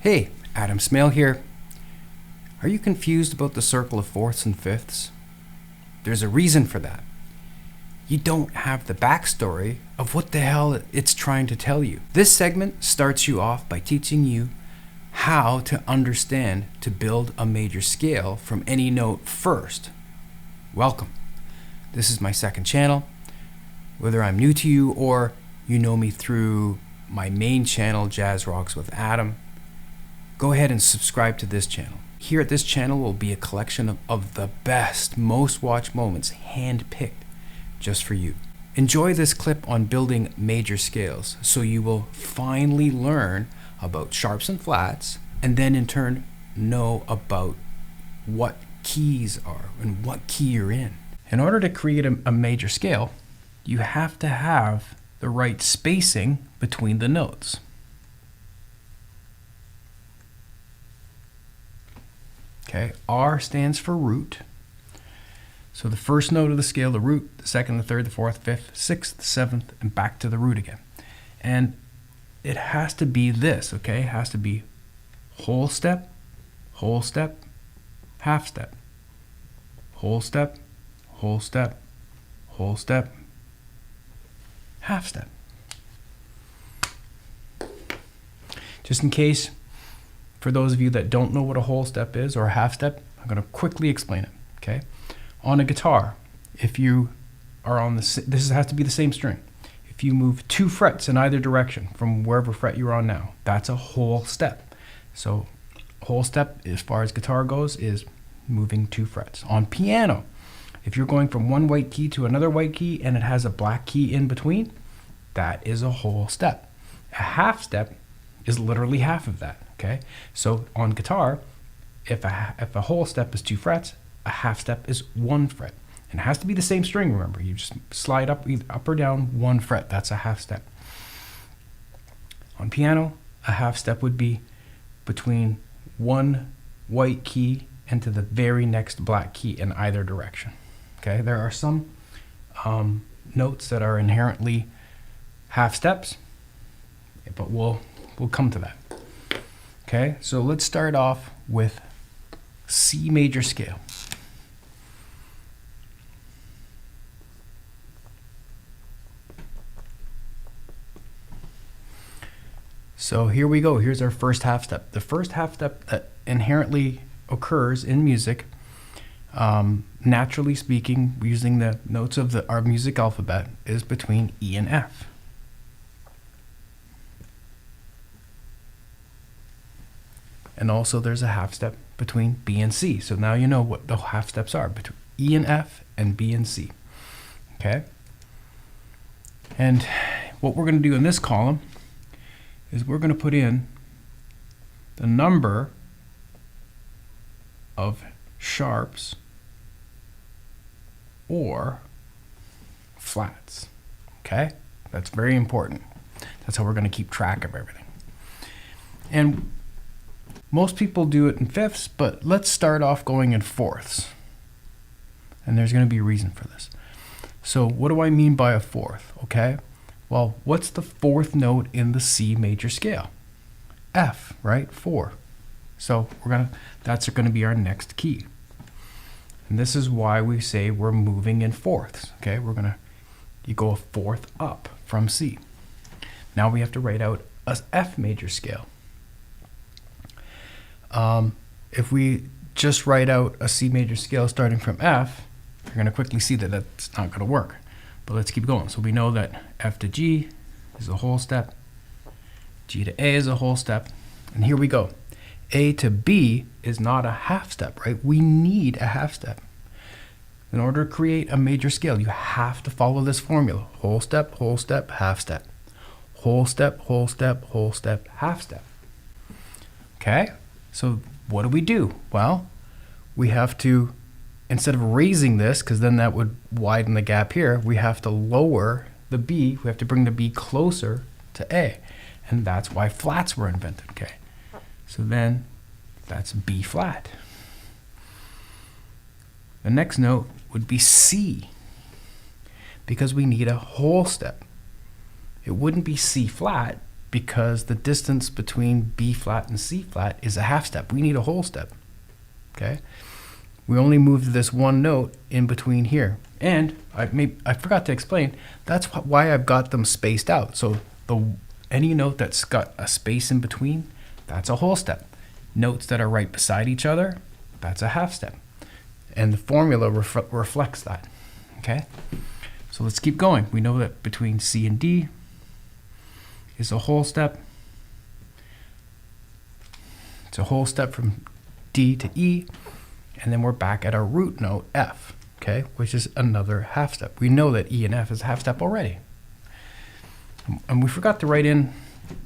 Hey, Adam Smale here. Are you confused about the circle of fourths and fifths? There's a reason for that. You don't have the backstory of what the hell it's trying to tell you. This segment starts you off by teaching you how to understand to build a major scale from any note first. Welcome. This is my second channel. Whether I'm new to you or you know me through my main channel, Jazz Rocks with Adam, go ahead and subscribe to this channel. Here at this channel will be a collection of the best, most watched moments hand-picked just for you. Enjoy this clip on building major scales so you will finally learn about sharps and flats and then in turn know about what keys are and what key you're in. In order to create a major scale, you have to have the right spacing between the notes. Okay, R stands for root. So the first note of the scale, the root, the second, the third, the fourth, fifth, sixth, seventh, and back to the root again. And it has to be this, okay? It has to be whole step, half step, whole step, whole step, whole step, half step. Just in case, for those of you that don't know what a whole step is or a half step, I'm going to quickly explain it, okay? On a guitar, if you are on this has to be the same string. If you move 2 frets in either direction from wherever fret you're on now, that's a whole step. So whole step, as far as guitar goes, is moving 2 frets. On piano, if you're going from one white key to another white key and it has a black key in between, that is a whole step. A half step is literally half of that, okay? So on guitar, if a whole step is 2 frets, a half step is 1 fret. And it has to be the same string, remember. You just slide up, either up or down 1 fret. That's a half step. On piano, a half step would be between one white key and to the very next black key in either direction. Okay, there are some notes that are inherently half steps, but we'll come to that. Okay, so let's start off with C major scale. So here we go. Here's our first half step. The first half step that inherently occurs in music, naturally speaking, using the notes of our music alphabet, is between E and F. And also there's a half step between B and C. So now you know what the half steps are between E and F and B and C. Okay? And what we're going to do in this column is we're going to put in the number of sharps or flats. Okay? That's very important. That's how we're going to keep track of everything. And most people do it in fifths, but let's start off going in fourths. And there's going to be a reason for this. So what do I mean by a fourth? Okay? Well, what's the fourth note in the C major scale? F, right? 4. So that's going to be our next key. And this is why we say we're moving in fourths. Okay? You go a fourth up from C. Now we have to write out a F major scale. If we just write out a C major scale starting from F, you're going to quickly see that that's not going to work. But let's keep going. So we know that F to G is a whole step, G to A is a whole step, and here we go. A to B is not a half step, right? We need a half step. In order to create a major scale, you have to follow this formula. Whole step, half step. Whole step, half step. Okay? So what do? Well, we have to, instead of raising this, because then that would widen the gap here, we have to lower the B. We have to bring the B closer to A. And that's why flats were invented, okay? So then that's B flat. The next note would be C, because we need a whole step. It wouldn't be C flat, because the distance between B flat and C flat is a half step. We need a whole step, okay? We only moved this one note in between here. And I forgot to explain, that's why I've got them spaced out. So any note that's got a space in between, that's a whole step. Notes that are right beside each other, that's a half step. And the formula reflects that, okay? So let's keep going. We know that between C and D is a whole step. It's a whole step from D to E, and then we're back at our root note F, okay, which is another half step. We know that E and F is a half step already. And we forgot to write in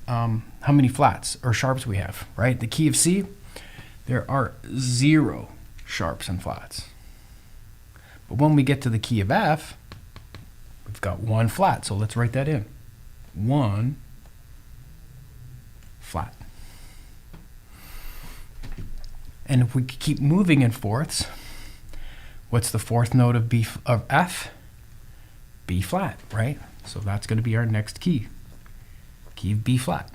how many flats or sharps we have, right? The key of C, there are 0 sharps and flats. But when we get to the key of F, we've got 1 flat, so let's write that in. 1 flat. And if we keep moving in fourths, what's the fourth note of F? B flat, right? So that's going to be our next key. Key of B flat.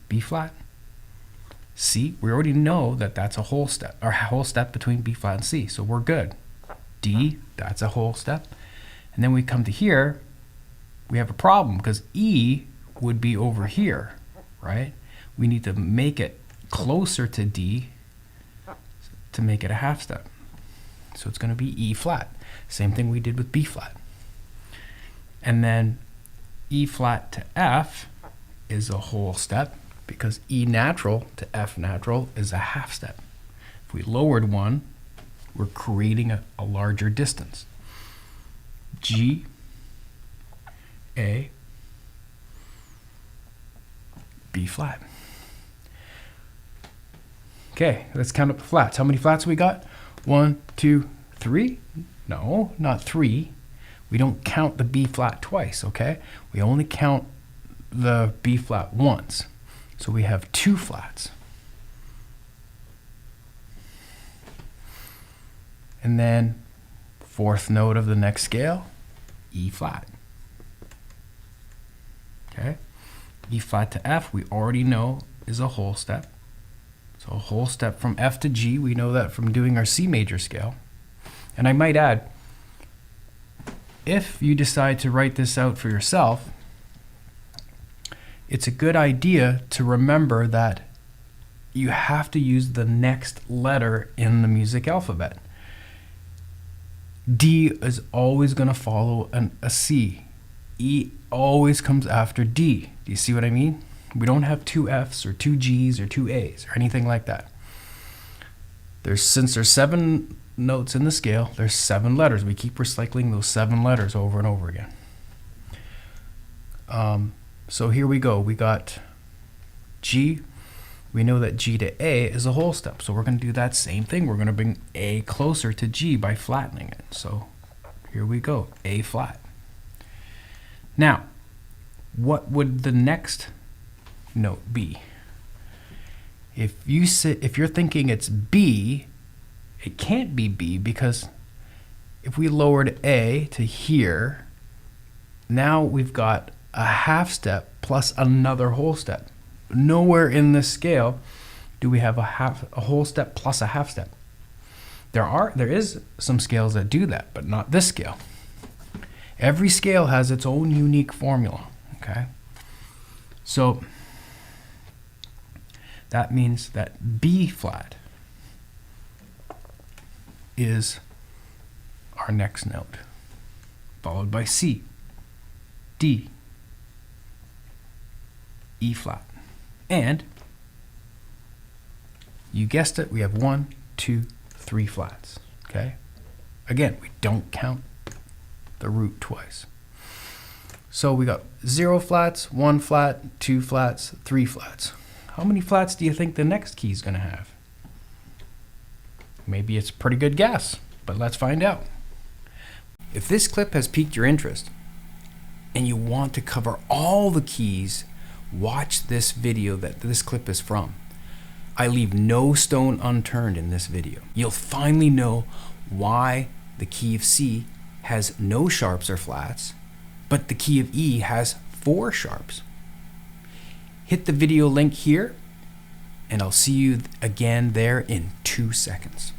B flat. C, we already know that that's a whole step, or whole step between B flat and C, so we're good. D, that's a whole step. And then we come to here, we have a problem because E would be over here, right? We need to make it closer to D to make it a half step. So it's going to be E flat. Same thing we did with B flat. And then E flat to F is a whole step because E natural to F natural is a half step. If we lowered one, we're creating a larger distance. G, A, B flat. Okay, let's count up the flats. How many flats we got? 1, 2, 3? No, not 3. We don't count the B flat twice, okay? We only count the B flat once. So we have 2 flats. And then fourth note of the next scale, E flat. Okay? E flat to F, we already know is a whole step. So a whole step from F to G, we know that from doing our C major scale. And I might add, if you decide to write this out for yourself, it's a good idea to remember that you have to use the next letter in the music alphabet. D is always going to follow a C. E always comes after D. Do you see what I mean? We don't have 2 Fs or 2 Gs or 2 As or anything like that. Since there's 7 notes in the scale, there's 7 letters. We keep recycling those 7 letters over and over again. So here we go. We got G. We know that G to A is a whole step. So we're going to do that same thing. We're going to bring A closer to G by flattening it. So here we go. A flat. Now, what would the next note be? If you're thinking it's B, it can't be B because if we lowered A to here, now we've got a half step plus another whole step. Nowhere in this scale do we have a whole step plus a half step. There is some scales that do that, but not this scale. Every scale has its own unique formula, okay? So that means that B flat is our next note, followed by C, D, E flat. And you guessed it, we have 1, 2, 3 flats, okay? Again, we don't count the root twice. So we got 0 flats, 1 flat, 2 flats, 3 flats. How many flats do you think the next key is going to have? Maybe it's a pretty good guess, but let's find out. If this clip has piqued your interest and you want to cover all the keys, watch this video that this clip is from. I leave no stone unturned in this video. You'll finally know why the key of C has no sharps or flats, but the key of E has 4 sharps. hit the video link here, and I'll see you again there in 2 seconds.